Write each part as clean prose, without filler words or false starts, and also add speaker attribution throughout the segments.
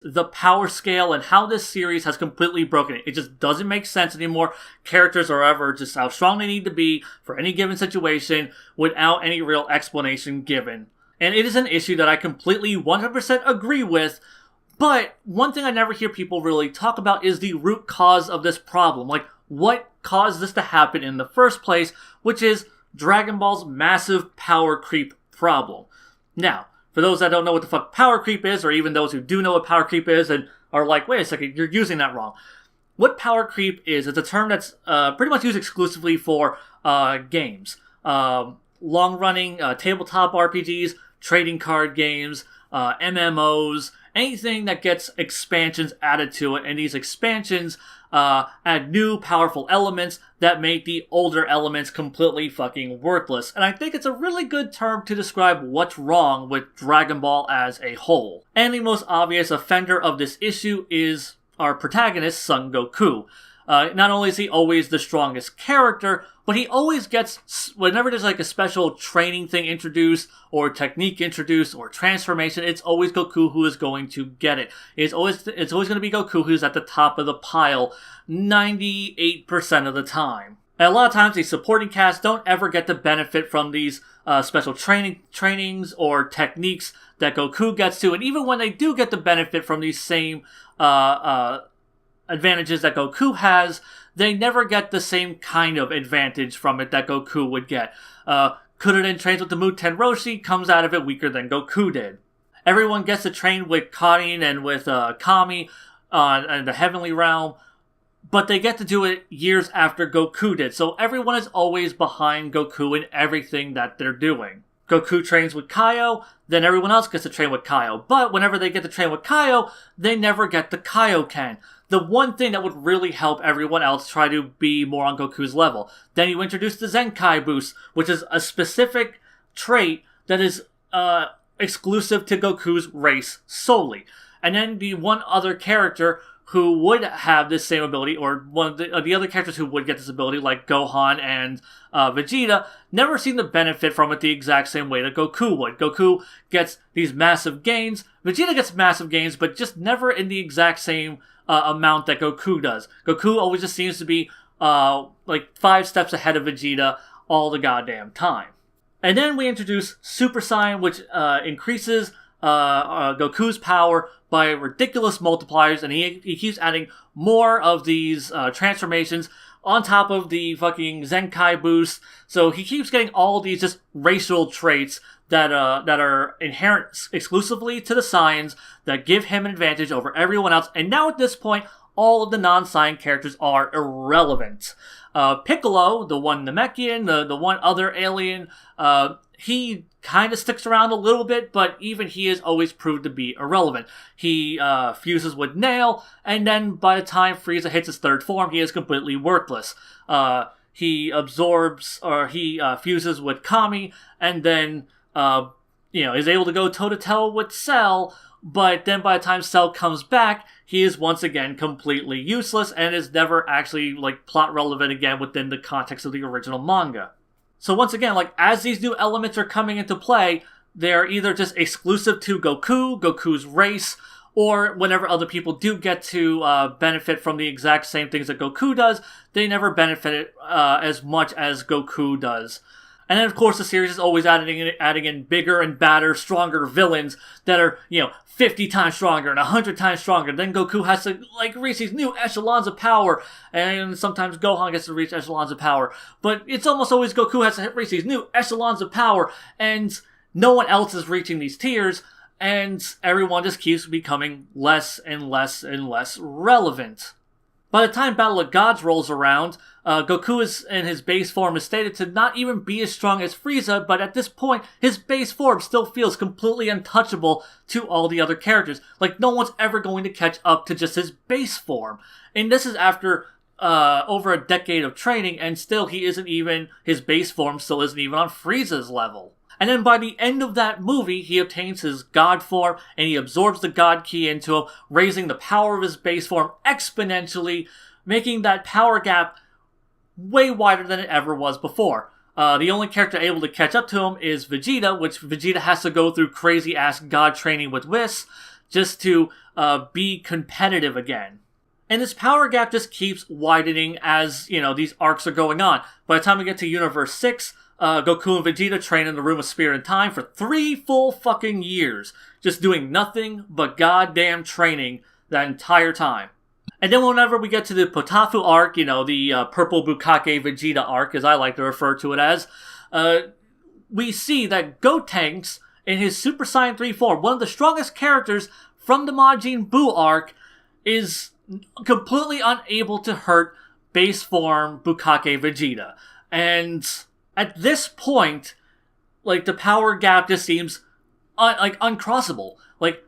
Speaker 1: the power scale and how this series has completely broken it. It just doesn't make sense anymore. Characters are ever just how strong they need to be for any given situation without any real explanation given. And it is an issue that I completely 100% agree with, but one thing I never hear people really talk about is the root cause of this problem. Like, what caused this to happen in the first place, which is Dragon Ball's massive power creep problem. Now, for those that don't know what the fuck power creep is, or even those who do know what power creep is and are like, wait a second, you're using that wrong. What power creep is, it's a term that's pretty much used exclusively for games. Long-running tabletop RPGs, trading card games, MMOs, anything that gets expansions added to it, and these expansions add new powerful elements that make the older elements completely fucking worthless. And I think it's a really good term to describe what's wrong with Dragon Ball as a whole. And the most obvious offender of this issue is our protagonist, Son Goku. Not only is he always the strongest character, but he always gets, whenever there's like a special training thing introduced, or technique introduced, or transformation, it's always Goku who is going to get it. It's always going to be Goku who's at the top of the pile 98% of the time. And a lot of times, these supporting casts don't ever get the benefit from these special trainings or techniques that Goku gets to, and even when they do get the benefit from these same advantages that Goku has, they never get the same kind of advantage from it that Goku would get. Kuririn trains with the Muten Roshi, comes out of it weaker than Goku did. Everyone gets to train with Karin and with Kami in the Heavenly Realm, but they get to do it years after Goku did, so everyone is always behind Goku in everything that they're doing. Goku trains with Kaio, then everyone else gets to train with Kaio, but whenever they get to train with Kaio, they never get the Kaioken. The one thing that would really help everyone else try to be more on Goku's level. Then you introduce the Zenkai boost, which is a specific trait that is exclusive to Goku's race solely. And then the one other character who would have this same ability, or one of the other characters who would get this ability, like Gohan and Vegeta, never seem to benefit from it the exact same way that Goku would. Goku gets these massive gains, Vegeta gets massive gains, but just never in the exact same amount that Goku does. Goku always just seems to be like 5 steps ahead of Vegeta all the goddamn time. And then we introduce Super Saiyan, which increases Goku's power by ridiculous multipliers, and he keeps adding more of these transformations on top of the fucking Zenkai boost. So he keeps getting all these just racial traits that are inherent exclusively to the Saiyans that give him an advantage over everyone else. And now at this point, all of the non-Saiyan characters are irrelevant. Piccolo, the one Namekian, the one other alien, he kind of sticks around a little bit, but even he is always proved to be irrelevant. He fuses with Nail, and then by the time Frieza hits his 3rd form, he is completely worthless. He absorbs, or he fuses with Kami, and then is able to go toe-to-toe with Cell, but then by the time Cell comes back, he is once again completely useless and is never actually plot relevant again within the context of the original manga. So once again, as these new elements are coming into play, they're either just exclusive to Goku's race, or whenever other people do get to benefit from the exact same things that Goku does, they never benefit as much as Goku does. And then, of course, the series is always adding in bigger and badder, stronger villains that are, 50 times stronger and 100 times stronger. Then Goku has to, reach these new echelons of power. And sometimes Gohan gets to reach echelons of power. But it's almost always Goku has to reach these new echelons of power. And no one else is reaching these tiers. And everyone just keeps becoming less and less and less relevant. By the time Battle of Gods rolls around, Goku is in his base form is stated to not even be as strong as Frieza, but at this point, his base form still feels completely untouchable to all the other characters. No one's ever going to catch up to just his base form. And this is after over a decade of training, and still his base form still isn't even on Frieza's level. And then by the end of that movie, he obtains his God form, and he absorbs the God Ki into him, raising the power of his base form exponentially, making that power gap way wider than it ever was before. The only character able to catch up to him is Vegeta, which Vegeta has to go through crazy-ass God training with Whis just to be competitive again. And this power gap just keeps widening as, these arcs are going on. By the time we get to Universe 6, Goku and Vegeta train in the Room of Spirit and Time for 3 full fucking years, just doing nothing but goddamn training that entire time. And then whenever we get to the Potafu arc, the Purple Bukake Vegeta arc, as I like to refer to it as, we see that Gotenks, in his Super Saiyan 3 form, one of the strongest characters from the Majin Buu arc, is completely unable to hurt base form Bukake Vegeta. And at this point, the power gap just seems uncrossable.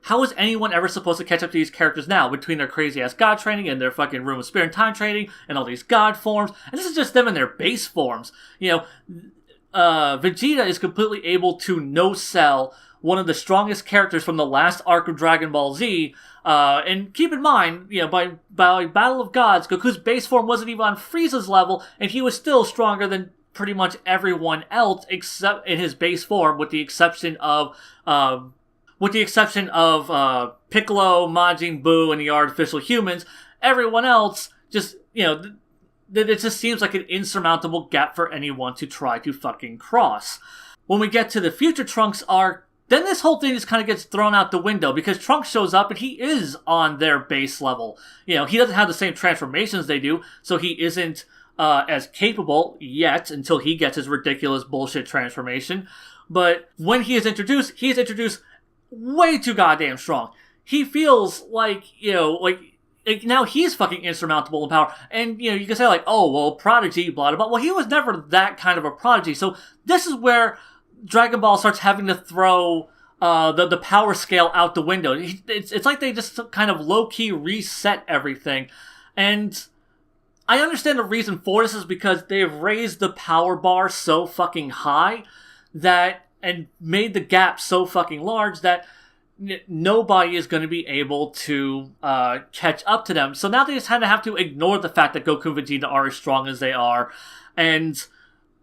Speaker 1: How is anyone ever supposed to catch up to these characters now, between their crazy-ass god training and their fucking Room of Spirit and Time training and all these god forms? And this is just them in their base forms. Vegeta is completely able to no-sell one of the strongest characters from the last arc of Dragon Ball Z. And keep in mind, by Battle of Gods, Goku's base form wasn't even on Frieza's level, and he was still stronger than pretty much everyone else except in his base form, with the exception of Piccolo, Majin Buu, and the artificial humans. Everyone else just, it just seems like an insurmountable gap for anyone to try to fucking cross. When we get to the Future Trunks arc, then this whole thing just kind of gets thrown out the window, because Trunks shows up and he is on their base level. He doesn't have the same transformations they do, so he isn't as capable yet until he gets his ridiculous bullshit transformation. But when he is introduced way too goddamn strong. He feels like now he's fucking insurmountable in power. And, you can say Prodigy, blah, blah, blah. Well, he was never that kind of a prodigy. So this is where Dragon Ball starts having to throw the power scale out the window. It's like they just kind of low-key reset everything. And I understand the reason for this is because they've raised the power bar so fucking high and made the gap so fucking large that nobody is going to be able to catch up to them. So now they just kind of have to ignore the fact that Goku and Vegeta are as strong as they are, and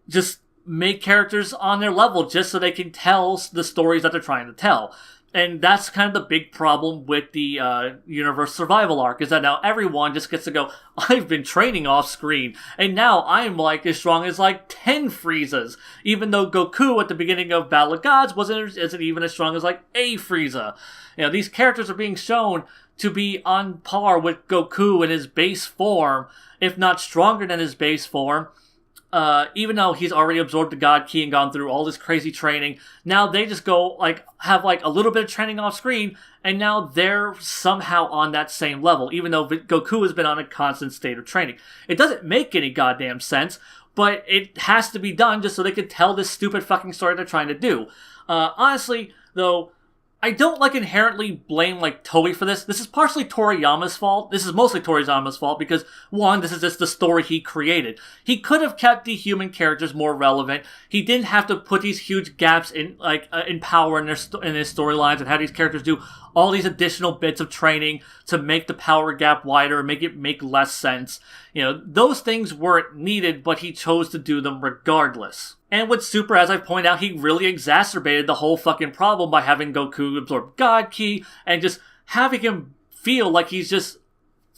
Speaker 1: just make characters on their level just so they can tell the stories that they're trying to tell. And that's kind of the big problem with the Universe Survival arc, is that now everyone just gets to go, I've been training off screen, and now I'm as strong as 10 Friezas, even though Goku at the beginning of Battle of Gods isn't even as strong as a Frieza. These characters are being shown to be on par with Goku in his base form, if not stronger than his base form. Even though he's already absorbed the God Ki and gone through all this crazy training, now they just go, have a little bit of training off screen, and now they're somehow on that same level, even though Goku has been on a constant state of training. It doesn't make any goddamn sense, but it has to be done just so they can tell this stupid fucking story they're trying to do. Honestly, though, I don't inherently blame Toei for this. This is partially Toriyama's fault. This is mostly Toriyama's fault because, one, this is just the story he created. He could have kept the human characters more relevant. He didn't have to put these huge gaps in in power in his storylines and have these characters do all these additional bits of training to make the power gap wider and make it make less sense. Those things weren't needed, but he chose to do them regardless. And with Super, as I've pointed out, he really exacerbated the whole fucking problem by having Goku absorb God Ki and just having him feel like he's just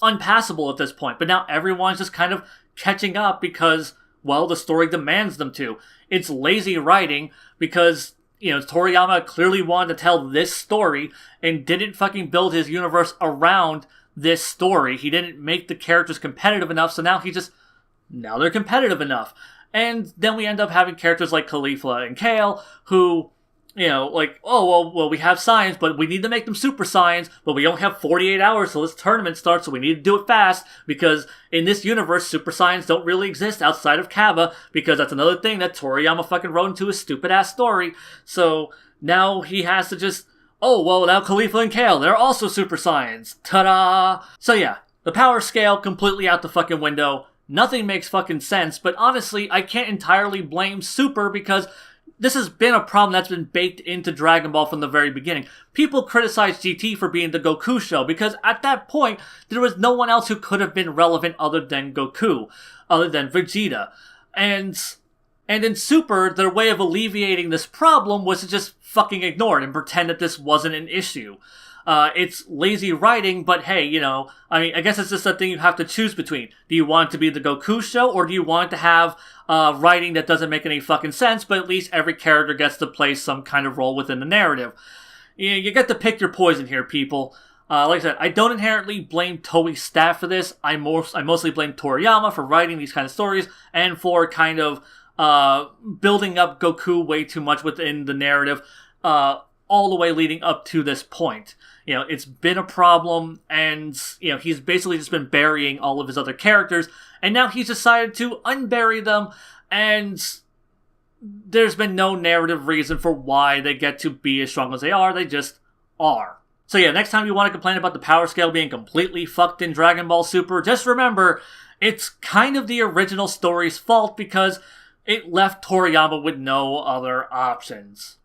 Speaker 1: unpassable at this point. But now everyone's just kind of catching up because, well, the story demands them to. It's lazy writing because, Toriyama clearly wanted to tell this story and didn't fucking build his universe around this story. He didn't make the characters competitive enough, so now they're competitive enough. And then we end up having characters like Caulifla and Kale, who, we have Saiyans, but we need to make them Super Saiyans, but we don't have 48 hours till this tournament starts, so we need to do it fast, because in this universe, Super Saiyans don't really exist outside of Kaba, because that's another thing that Toriyama fucking wrote into his stupid-ass story. So now he has to just, now Caulifla and Kale, they're also Super Saiyans. Ta-da! So yeah, the power scale completely out the fucking window. Nothing makes fucking sense, but honestly, I can't entirely blame Super because this has been a problem that's been baked into Dragon Ball from the very beginning. People criticize GT for being the Goku show because at that point, there was no one else who could have been relevant other than Goku, other than Vegeta. And in Super, their way of alleviating this problem was to just fucking ignore it and pretend that this wasn't an issue. It's lazy writing, but hey, I guess it's just a thing you have to choose between. Do you want it to be the Goku show, or do you want it to have writing that doesn't make any fucking sense, but at least every character gets to play some kind of role within the narrative? You get to pick your poison here, people. Like I said, I don't inherently blame Toei's staff for this. I mostly blame Toriyama for writing these kind of stories and for kind of building up Goku way too much within the narrative, all the way leading up to this point. It's been a problem, and, he's basically just been burying all of his other characters, and now he's decided to unbury them, and there's been no narrative reason for why they get to be as strong as they are. They just are. So yeah, next time you want to complain about the power scale being completely fucked in Dragon Ball Super, just remember, it's kind of the original story's fault because it left Toriyama with no other options.